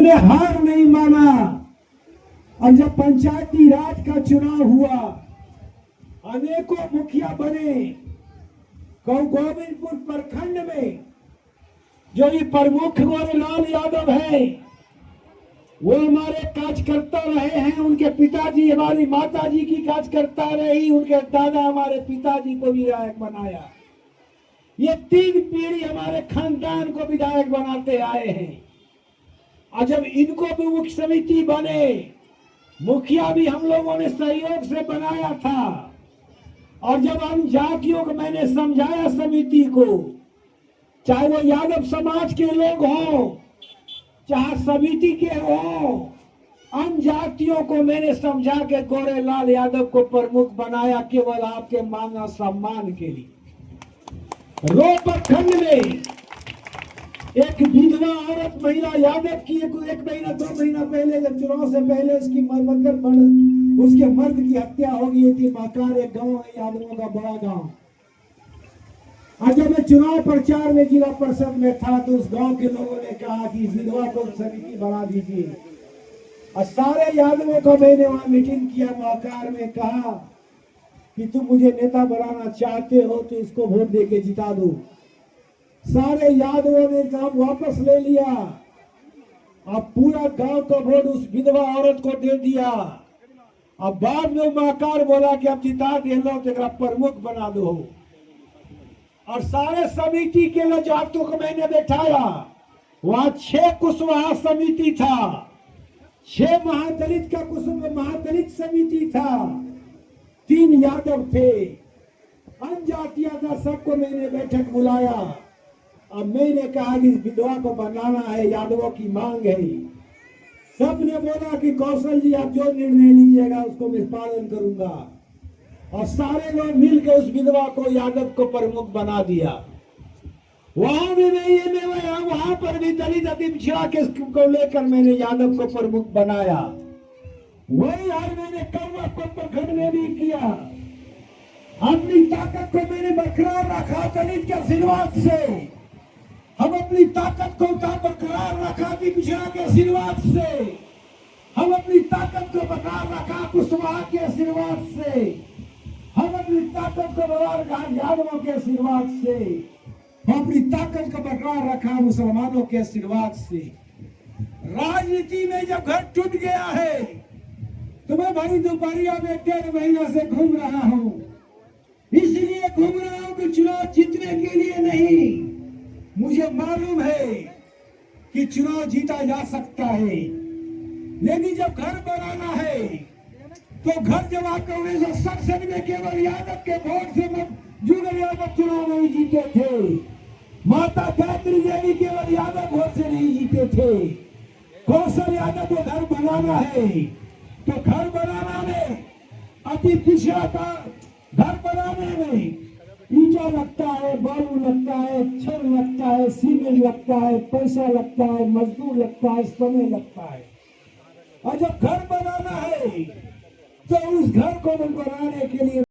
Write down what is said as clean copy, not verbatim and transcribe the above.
हमने हार नहीं माना। और जब पंचायती राज का चुनाव हुआ, अनेकों मुखिया बने। गोविंदपुर प्रखंड में जो ये प्रमुख गोरेलाल यादव है, वो हमारे कार्यकर्ता रहे हैं। उनके पिताजी हमारी माताजी की कार्यकर्ता रही, उनके दादा हमारे पिताजी को विधायक बनाया। ये 3 पीढ़ी हमारे खानदान को विधायक बनाते आए हैं। और जब इनको भी मुख्य समिति बने, मुखिया भी हम लोगों ने सहयोग से बनाया था। और जब हम जातियों को मैंने समझाया समिति को, चाहे वो यादव समाज के लोग हों, चाहे समिति के हों, अन्य जातियों को मैंने समझा के गोरेलाल यादव को प्रमुख बनाया, केवल आपके मान सम्मान के लिए। रो प्रखंड में एक विधवा औरत महिला यादव की एक महीना 2 महीना पहले, जब चुनाव से पहले इसकी उसके मर्द की हत्या हो गई थी। मकार एक गांव है यादवों का बड़ा गांव। आज जब मैं चुनाव प्रचार में जिला परिषद में था, तो उस गांव के लोगों ने कहा कि विधवा को समिति बना दीजिए। और सारे यादवों का मैंने वहां मीटिंग किया, मकार में कहा कि तुम मुझे नेता बनाना चाहते हो तो इसको वोट देके जिता दो। सारे यादवों ने काम वापस ले लिया। अब पूरा गांव का वोट उस विधवा औरत को दे दिया। अब बाद में माकार बोला कि अब जिता दे लो तो प्रमुख बना दो। और सारे समिति के लिए जातों को मैंने बैठाया। वहां 6 कुशवाहा समिति था, 6 महादलित का महादलित समिति था, 3 यादव थे, अन्य जातियां था। सबको मैंने बैठक बुलाया। अब मैंने कहा कि विधवा को बनाना है, यादवों की मांग है। सबने बोला कि कौशल जी आप जो निर्णय लीजिएगा उसको मैं पालन करूंगा। और सारे लोग मिलकर उस विधवा को यादव को प्रमुख बना दिया। वहां भी वहां पर भी दलित अति पिछड़ा के को लेकर मैंने यादव को प्रमुख बनाया। वही हाल मैंने कौवा प्रखंड में भी किया। अपनी ताकत को मैंने बरकरार रखा दलित के आशीर्वाद से। हम अपनी ताकत को बरकरार रखा कि पिछड़ा के आशीर्वाद से। हम अपनी ताकत को बरकरार रखा कुशवाहा के आशीर्वाद से। हम अपनी ताकत को बरकरार रखा यादवों के आशीर्वाद से। हम अपनी ताकत को बरकरार रखा मुसलमानों के आशीर्वाद से। राजनीति में जब घर टूट गया है, तो मैं भाई दोपहरिया में 1.5 महीना से घूम रहा हूँ। इसलिए घूम रहा हूँ कि चुनाव जीतने के लिए नहीं। मुझे मालूम है कि चुनाव जीता जा सकता है, लेकिन जब घर बनाना है तो घर जब आपके 1967 में केवल यादव के वोट से जुगल यादव चुनाव नहीं जीते थे। माता गायत्री देवी केवल यादव वोट से नहीं जीते थे। कौशल यादव को घर बनाना है, तो घर बनाना में अति पिछड़ा का घर बनाने में ईंटा लगता है, बालू लगता है, छड़ लगता है, सीमेंट लगता है, पैसा लगता है, मजदूर लगता है, समय लगता है। और जब घर बनाना है तो उस घर को बनाने के लिए